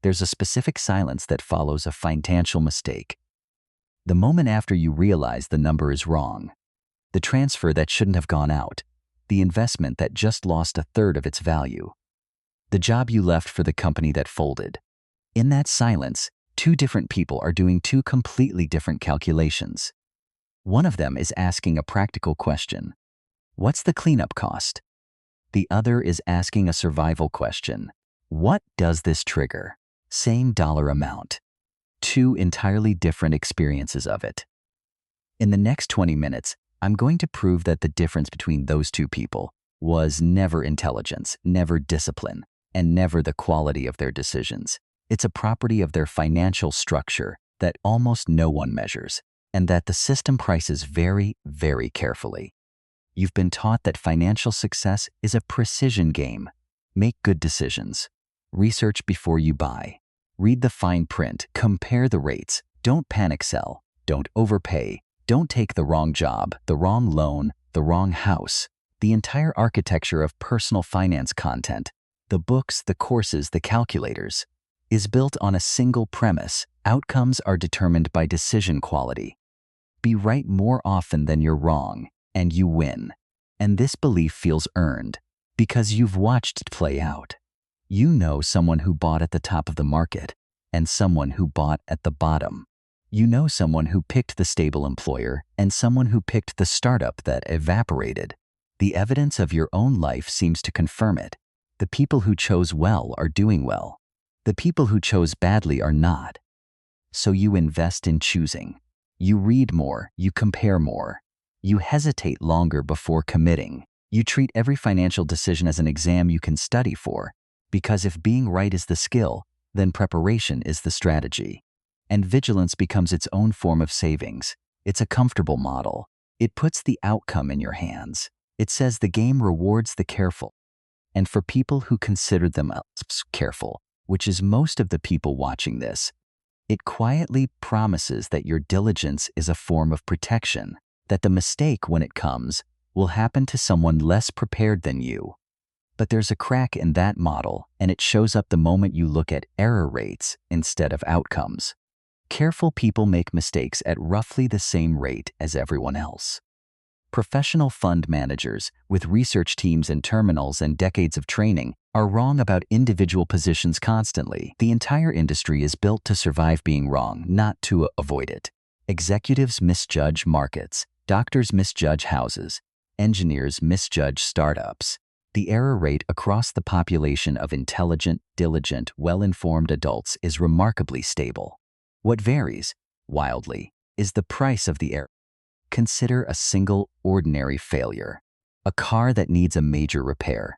there's a specific silence that follows a financial mistake. The moment after you realize the number is wrong, the transfer that shouldn't have gone out, the investment that just lost a third of its value, the job you left for the company that folded. In that silence, two different people are doing two completely different calculations. One of them is asking a practical question: what's the cleanup cost? The other is asking a survival question: what does this trigger? Same dollar amount. Two entirely different experiences of it. In the next 20 minutes, I'm going to prove that the difference between those two people was never intelligence, never discipline, and never the quality of their decisions. It's a property of their financial structure that almost no one measures, and that the system prices very, very carefully. You've been taught that financial success is a precision game. Make good decisions. Research before you buy. Read the fine print. Compare the rates. Don't panic sell. Don't overpay. Don't take the wrong job, the wrong loan, the wrong house. The entire architecture of personal finance content, the books, the courses, the calculators, is built on a single premise: outcomes are determined by decision quality. Be right more often than you're wrong, and you win. And this belief feels earned because you've watched it play out. You know someone who bought at the top of the market and someone who bought at the bottom. You know someone who picked the stable employer and someone who picked the startup that evaporated. The evidence of your own life seems to confirm it. The people who chose well are doing well. The people who chose badly are not. So you invest in choosing. You read more, you compare more. You hesitate longer before committing. You treat every financial decision as an exam you can study for, because if being right is the skill, then preparation is the strategy. And vigilance becomes its own form of savings. It's a comfortable model. It puts the outcome in your hands. It says the game rewards the careful. And for people who consider themselves careful, which is most of the people watching this, it quietly promises that your diligence is a form of protection, that the mistake, when it comes, will happen to someone less prepared than you. But there's a crack in that model, and it shows up the moment you look at error rates instead of outcomes. Careful people make mistakes at roughly the same rate as everyone else. Professional fund managers with research teams and terminals and decades of training are wrong about individual positions constantly. The entire industry is built to survive being wrong, not to avoid it. Executives misjudge markets. Doctors misjudge houses. Engineers misjudge startups. The error rate across the population of intelligent, diligent, well-informed adults is remarkably stable. What varies, wildly, is the price of the error. Consider a single, ordinary failure. A car that needs a major repair.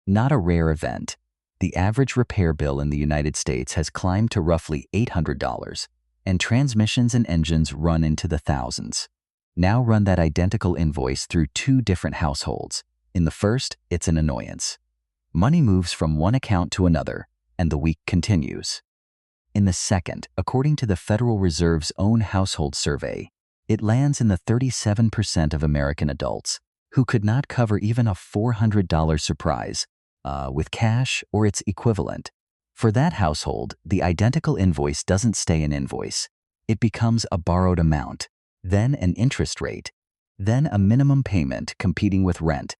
Not a rare event. The average repair bill in the United States has climbed to roughly $800, and transmissions and engines run into the thousands. Now run that identical invoice through two different households. In the first, it's an annoyance. Money moves from one account to another, and the week continues. In the second, according to the Federal Reserve's own household survey, it lands in the 37% of American adults who could not cover even a $400 surprise with cash or its equivalent. For that household, the identical invoice doesn't stay an invoice. It becomes a borrowed amount, then an interest rate, then a minimum payment competing with rent,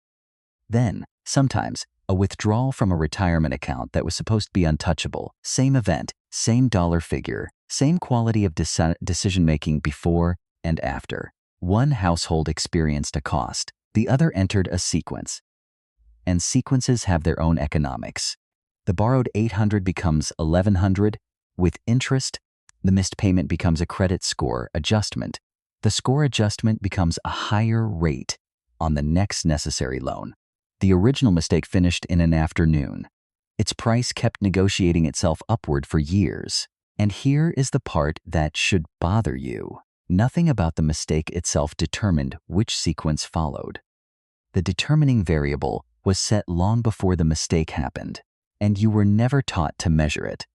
then, sometimes, a withdrawal from a retirement account that was supposed to be untouchable. Same event, same dollar figure, same quality of decision-making before and after. One household experienced a cost, the other entered a sequence. And sequences have their own economics. The borrowed $800 becomes $1,100. With interest, the missed payment becomes a credit score adjustment. The score adjustment becomes a higher rate on the next necessary loan. The original mistake finished in an afternoon. Its price kept negotiating itself upward for years. And here is the part that should bother you. Nothing about the mistake itself determined which sequence followed. The determining variable was set long before the mistake happened, and you were never taught to measure it.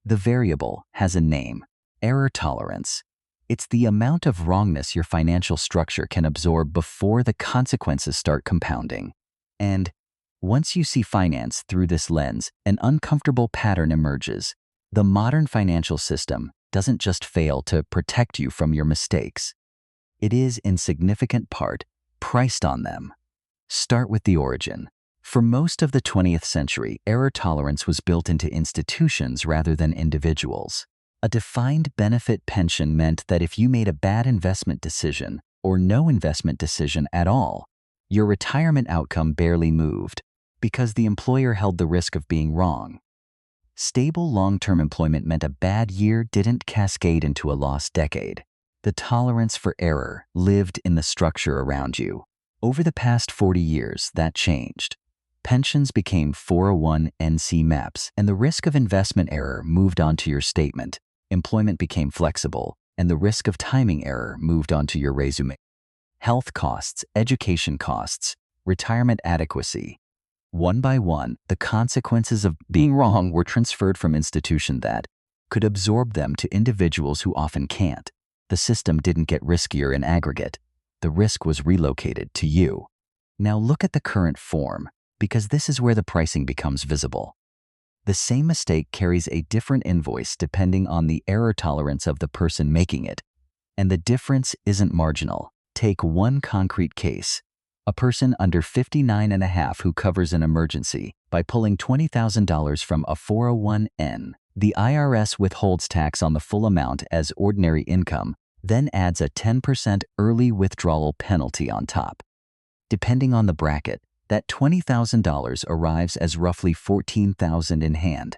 The variable has a name: error tolerance. It's the amount of wrongness your financial structure can absorb before the consequences start compounding. And once you see finance through this lens, an uncomfortable pattern emerges. The modern financial system doesn't just fail to protect you from your mistakes. It is, in significant part, priced on them. Start with the origin. For most of the 20th century, error tolerance was built into institutions rather than individuals. A defined benefit pension meant that if you made a bad investment decision, or no investment decision at all, your retirement outcome barely moved, because the employer held the risk of being wrong. Stable long-term employment meant a bad year didn't cascade into a lost decade. The tolerance for error lived in the structure around you. Over the past 40 years, that changed. Pensions became 401(c) maps, and the risk of investment error moved onto your statement. Employment became flexible, and the risk of timing error moved onto your resume. Health costs, education costs, retirement adequacy. One by one, the consequences of being wrong were transferred from institutions that could absorb them to individuals who often can't. The system didn't get riskier in aggregate. The risk was relocated to you. Now look at the current form, because this is where the pricing becomes visible. The same mistake carries a different invoice depending on the error tolerance of the person making it. And the difference isn't marginal. Take one concrete case. A person under 59.5 who covers an emergency by pulling $20,000 from a 401(n). The IRS withholds tax on the full amount as ordinary income, then adds a 10% early withdrawal penalty on top. Depending on the bracket, that $20,000 arrives as roughly $14,000 in hand,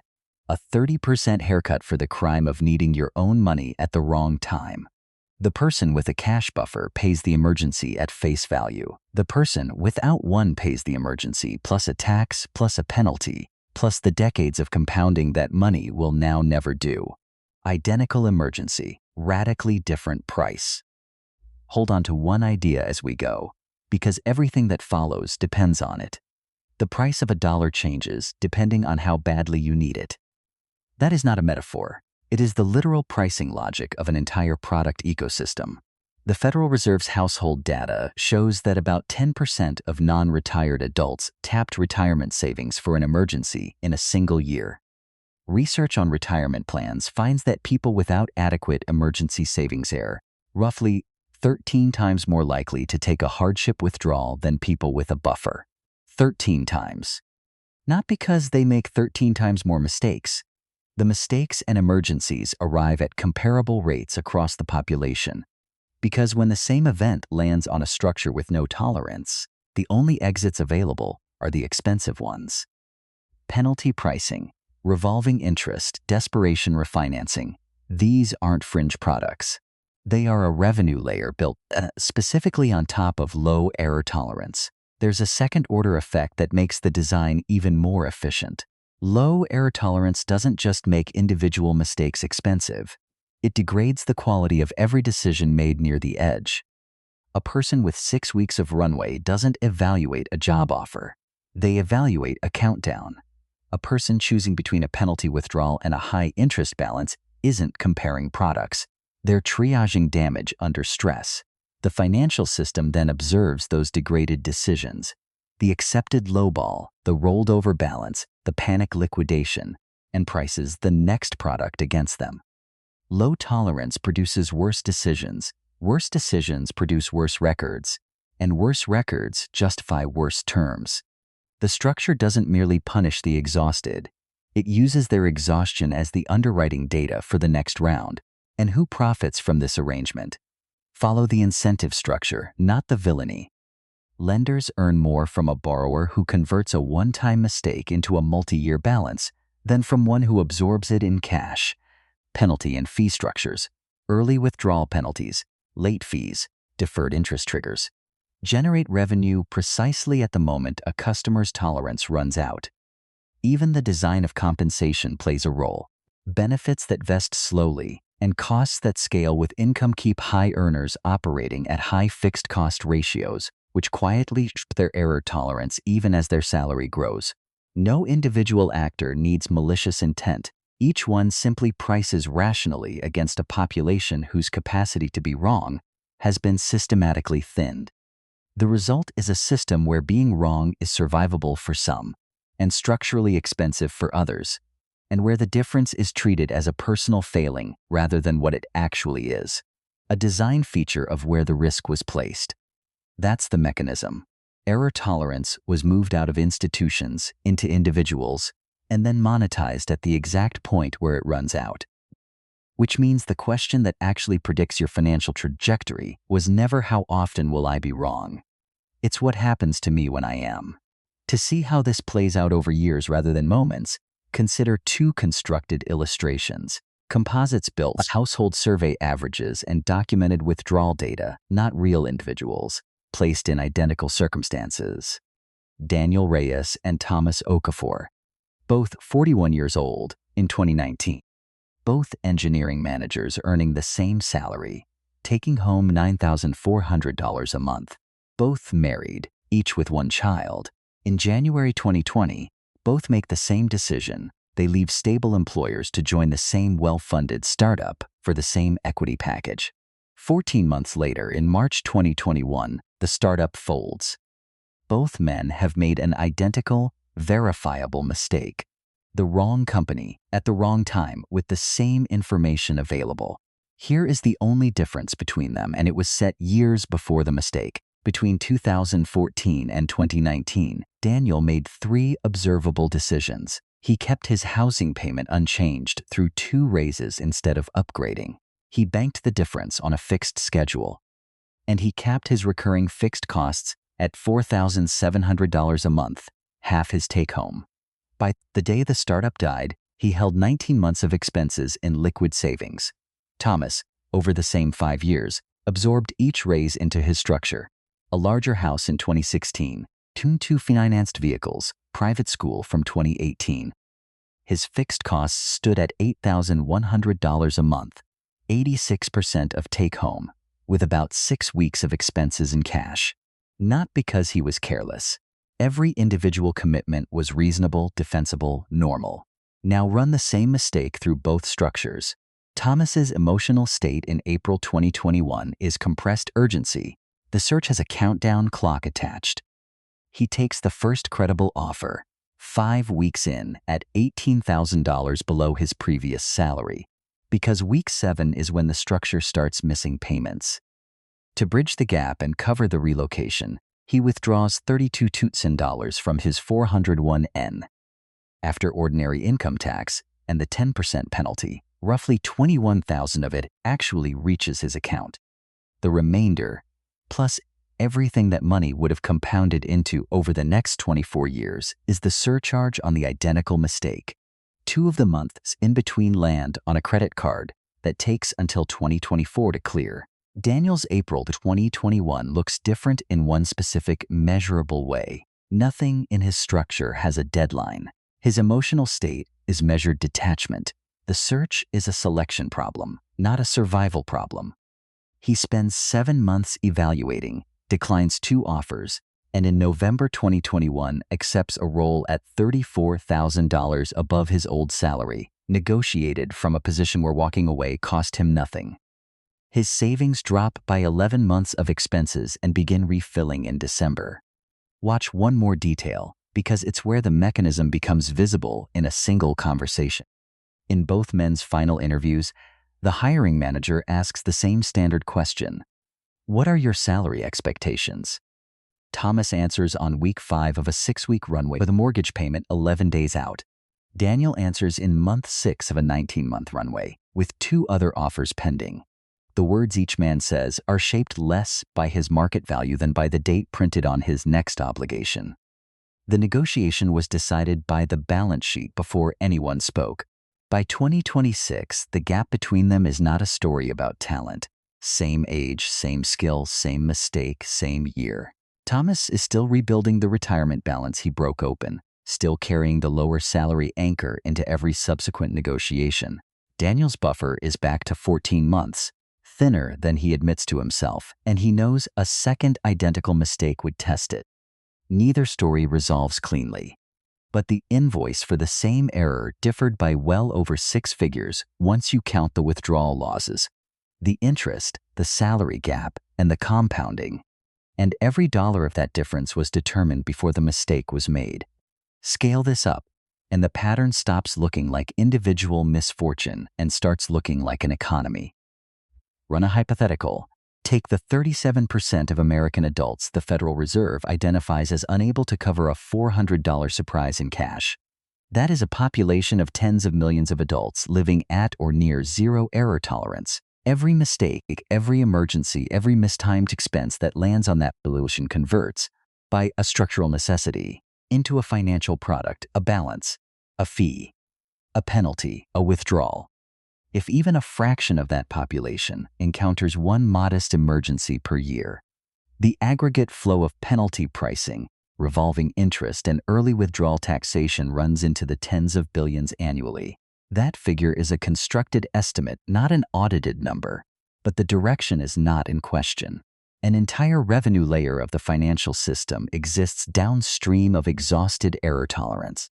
a 30% haircut for the crime of needing your own money at the wrong time. The person with a cash buffer pays the emergency at face value. The person without one pays the emergency plus a tax plus a penalty, plus the decades of compounding that money will now never do. Identical emergency, radically different price. Hold on to one idea as we go, because everything that follows depends on it. The price of $1 changes depending on how badly you need it. That is not a metaphor. It is the literal pricing logic of an entire product ecosystem. The Federal Reserve's household data shows that about 10% of non-retired adults tapped retirement savings for an emergency in a single year. Research on retirement plans finds that people without adequate emergency savings are roughly 13 times more likely to take a hardship withdrawal than people with a buffer. 13 times. Not because they make 13 times more mistakes. The mistakes and emergencies arrive at comparable rates across the population, because when the same event lands on a structure with no tolerance, the only exits available are the expensive ones. Penalty pricing, revolving interest, desperation refinancing, these aren't fringe products. They are a revenue layer built specifically on top of low error tolerance. There's a second-order effect that makes the design even more efficient. Low error tolerance doesn't just make individual mistakes expensive. It degrades the quality of every decision made near the edge. A person with 6 weeks of runway doesn't evaluate a job offer. They evaluate a countdown. A person choosing between a penalty withdrawal and a high interest balance isn't comparing products. They're triaging damage under stress. The financial system then observes those degraded decisions. The accepted lowball, the rolled over balance, the panic liquidation, and prices the next product against them. Low tolerance produces worse decisions produce worse records, and worse records justify worse terms. The structure doesn't merely punish the exhausted, it uses their exhaustion as the underwriting data for the next round. And who profits from this arrangement? Follow the incentive structure, not the villainy. Lenders earn more from a borrower who converts a one-time mistake into a multi-year balance than from one who absorbs it in cash. Penalty and fee structures, early withdrawal penalties, late fees, deferred interest triggers, generate revenue precisely at the moment a customer's tolerance runs out. Even the design of compensation plays a role. Benefits that vest slowly and costs that scale with income keep high earners operating at high fixed cost ratios, which quietly shape their error tolerance even as their salary grows. No individual actor needs malicious intent. Each one simply prices rationally against a population whose capacity to be wrong has been systematically thinned. The result is a system where being wrong is survivable for some and structurally expensive for others. and where the difference is treated as a personal failing rather than what it actually is, a design feature of where the risk was placed. That's the mechanism. Error tolerance was moved out of institutions into individuals and then monetized at the exact point where it runs out. Which means the question that actually predicts your financial trajectory was never how often will I be wrong. It's what happens to me when I am. To see how this plays out over years rather than moments, consider two constructed illustrations. Composites built household survey averages and documented withdrawal data, not real individuals, placed in identical circumstances. Daniel Reyes and Thomas Okafor, both 41 years old in 2019. Both engineering managers earning the same salary, taking home $9,400 a month. Both married, each with one child. In January 2020, both make the same decision. They leave stable employers to join the same well-funded startup for the same equity package. 14 months later, in March 2021, the startup folds. Both men have made an identical, verifiable mistake. The wrong company, at the wrong time, with the same information available. Here is the only difference between them, and it was set years before the mistake. Between 2014 and 2019, Daniel made 3 observable decisions. He kept his housing payment unchanged through 2 raises instead of upgrading. He banked the difference on a fixed schedule. And he capped his recurring fixed costs at $4,700 a month, half his take-home. By the day the startup died, he held 19 months of expenses in liquid savings. Thomas, over the same 5 years, absorbed each raise into his structure. A larger house in 2016, 2 financed vehicles, private school from 2018. His fixed costs stood at $8,100 a month, 86% of take-home, with about 6 weeks of expenses in cash. Not because he was careless. Every individual commitment was reasonable, defensible, normal. Now run the same mistake through both structures. Thomas's emotional state in April 2021 is compressed urgency. The search has a countdown clock attached. He takes the first credible offer, 5 weeks in, at $18,000 below his previous salary, because week 7 is when the structure starts missing payments. To bridge the gap and cover the relocation, he withdraws $32,000 from his 401(n). After ordinary income tax and the 10% penalty, roughly $21,000 of it actually reaches his account. The remainder, plus everything that money would have compounded into over the next 24 years, is the surcharge on the identical mistake. 2 of the months in between land on a credit card that takes until 2024 to clear. Daniel's April 2021 looks different in one specific, measurable way. Nothing in his structure has a deadline. His emotional state is measured detachment. The search is a selection problem, not a survival problem. He spends 7 months evaluating, declines 2 offers, and in November 2021 accepts a role at $34,000 above his old salary, negotiated from a position where walking away cost him nothing. His savings drop by 11 months of expenses and begin refilling in December. Watch one more detail, because it's where the mechanism becomes visible in a single conversation. In both men's final interviews, the hiring manager asks the same standard question: "What are your salary expectations?" Thomas answers on week 5 of a 6-week runway with a mortgage payment 11 days out. Daniel answers in month 6 of a 19-month runway, with 2 other offers pending. The words each man says are shaped less by his market value than by the date printed on his next obligation. The negotiation was decided by the balance sheet before anyone spoke. By 2026, the gap between them is not a story about talent. Same age, same skill, same mistake, same year. Thomas is still rebuilding the retirement balance he broke open, still carrying the lower salary anchor into every subsequent negotiation. Daniel's buffer is back to 14 months, thinner than he admits to himself, and he knows a second identical mistake would test it. Neither story resolves cleanly. But the invoice for the same error differed by well over 6 figures once you count the withdrawal losses, the interest, the salary gap, and the compounding. And every dollar of that difference was determined before the mistake was made. Scale this up, and the pattern stops looking like individual misfortune and starts looking like an economy. Run a hypothetical. Take the 37% of American adults the Federal Reserve identifies as unable to cover a $400 surprise in cash. That is a population of tens of millions of adults living at or near zero error tolerance. Every mistake, every emergency, every mistimed expense that lands on that solution converts, by a structural necessity, into a financial product, a balance, a fee, a penalty, a withdrawal. If even a fraction of that population encounters one modest emergency per year, the aggregate flow of penalty pricing, revolving interest, and early withdrawal taxation runs into the tens of billions annually. That figure is a constructed estimate, not an audited number, but the direction is not in question. An entire revenue layer of the financial system exists downstream of exhausted error tolerance.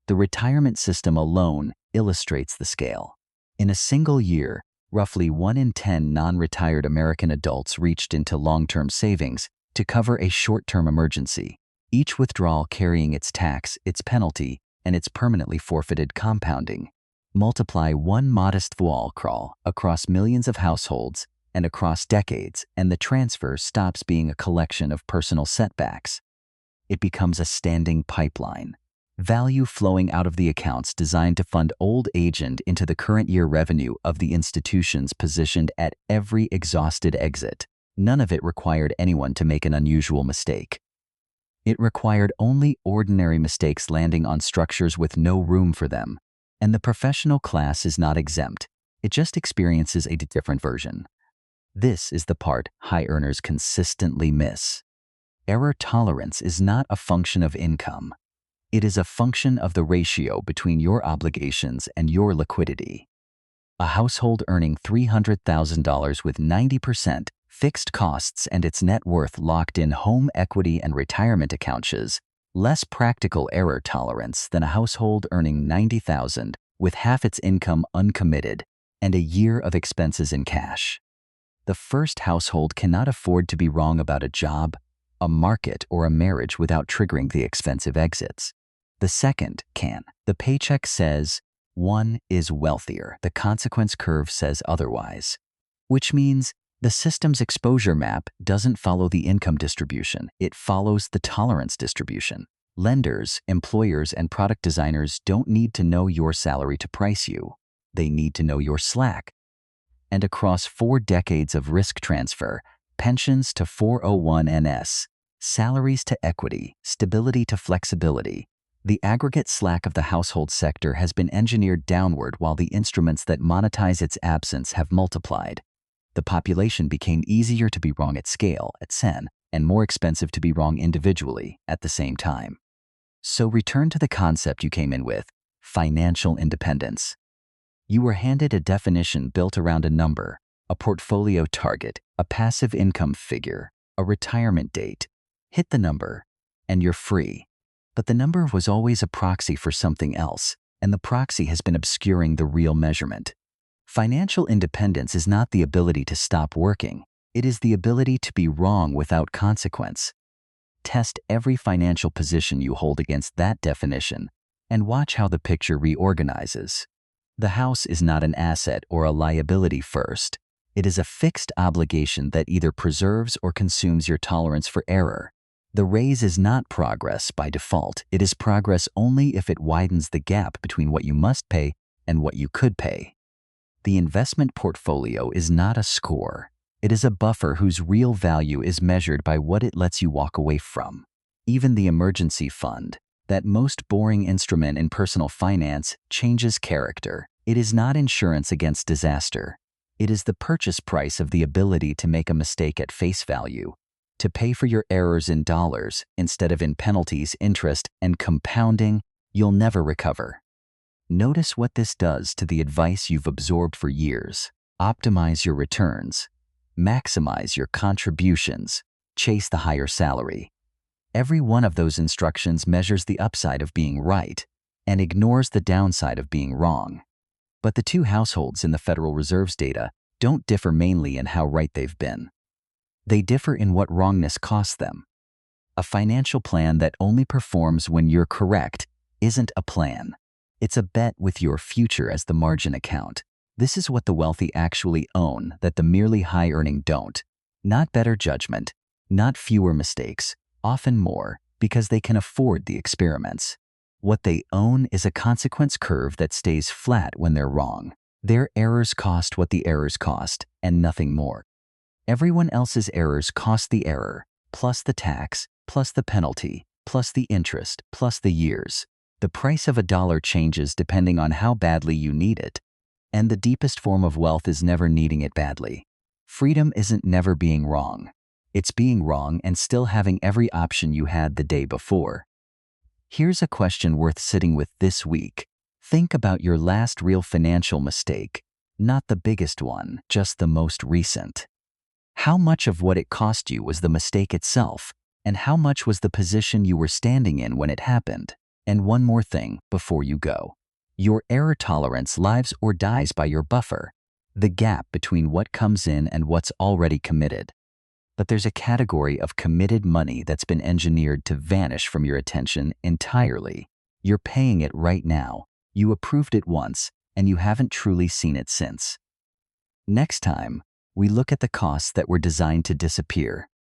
The retirement system alone illustrates the scale. In a single year, roughly 1 in 10 non-retired American adults reached into long-term savings to cover a short-term emergency, each withdrawal carrying its tax, its penalty, and its permanently forfeited compounding. Multiply one modest wall crawl across millions of households and across decades, and the transfer stops being a collection of personal setbacks. It becomes a standing pipeline, value flowing out of the accounts designed to fund old age and into the current year revenue of the institutions positioned at every exhausted exit. None of it required anyone to make an unusual mistake. It required only ordinary mistakes landing on structures with no room for them. And the professional class is not exempt. It just experiences a different version. This is the part high earners consistently miss. Error tolerance is not a function of income. It is a function of the ratio between your obligations and your liquidity. A household earning $300,000 with 90% fixed costs and its net worth locked in home equity and retirement accounts, less practical error tolerance than a household earning $90,000 with half its income uncommitted and a year of expenses in cash. The first household cannot afford to be wrong about a job, a market, or a marriage without triggering the expensive exits. The second can. The paycheck says one is wealthier. The consequence curve says otherwise, which means the system's exposure map doesn't follow the income distribution. It follows the tolerance distribution. Lenders, employers, and product designers don't need to know your salary to price you. They need to know your slack. And across 4 decades of risk transfer, pensions to 401(n)s, salaries to equity, stability to flexibility, the aggregate slack of the household sector has been engineered downward while the instruments that monetize its absence have multiplied. The population became easier to be wrong at scale, at sen, and more expensive to be wrong individually at the same time. So return to the concept you came in with, financial independence. You were handed a definition built around a number, a portfolio target, a passive income figure, a retirement date. Hit the number, and you're free. But the number was always a proxy for something else, and the proxy has been obscuring the real measurement. Financial independence is not the ability to stop working. It is the ability to be wrong without consequence. Test every financial position you hold against that definition, and watch how the picture reorganizes. The house is not an asset or a liability first. It is a fixed obligation that either preserves or consumes your tolerance for error. The raise is not progress by default. It is progress only if it widens the gap between what you must pay and what you could pay. The investment portfolio is not a score. It is a buffer whose real value is measured by what it lets you walk away from. Even the emergency fund, that most boring instrument in personal finance, changes character. It is not insurance against disaster. It is the purchase price of the ability to make a mistake at face value, to pay for your errors in dollars instead of in penalties, interest, and compounding you'll never recover. Notice what this does to the advice you've absorbed for years. Optimize your returns. Maximize your contributions. Chase the higher salary. Every one of those instructions measures the upside of being right and ignores the downside of being wrong. But the two households in the Federal Reserve's data don't differ mainly in how right they've been. They differ in what wrongness costs them. A financial plan that only performs when you're correct isn't a plan. It's a bet with your future as the margin account. This is what the wealthy actually own that the merely high-earning don't. Not better judgment, not fewer mistakes, often more, because they can afford the experiments. What they own is a consequence curve that stays flat when they're wrong. Their errors cost what the errors cost, and nothing more. Everyone else's errors cost the error, plus the tax, plus the penalty, plus the interest, plus the years. The price of a dollar changes depending on how badly you need it. And the deepest form of wealth is never needing it badly. Freedom isn't never being wrong. It's being wrong and still having every option you had the day before. Here's a question worth sitting with this week. Think about your last real financial mistake. Not the biggest one, just the most recent. How much of what it cost you was the mistake itself, and how much was the position you were standing in when it happened? And one more thing before you go. Your error tolerance lives or dies by your buffer, the gap between what comes in and what's already committed. But there's a category of committed money that's been engineered to vanish from your attention entirely. You're paying it right now. You approved it once, and you haven't truly seen it since. Next time, we look at the costs that were designed to disappear,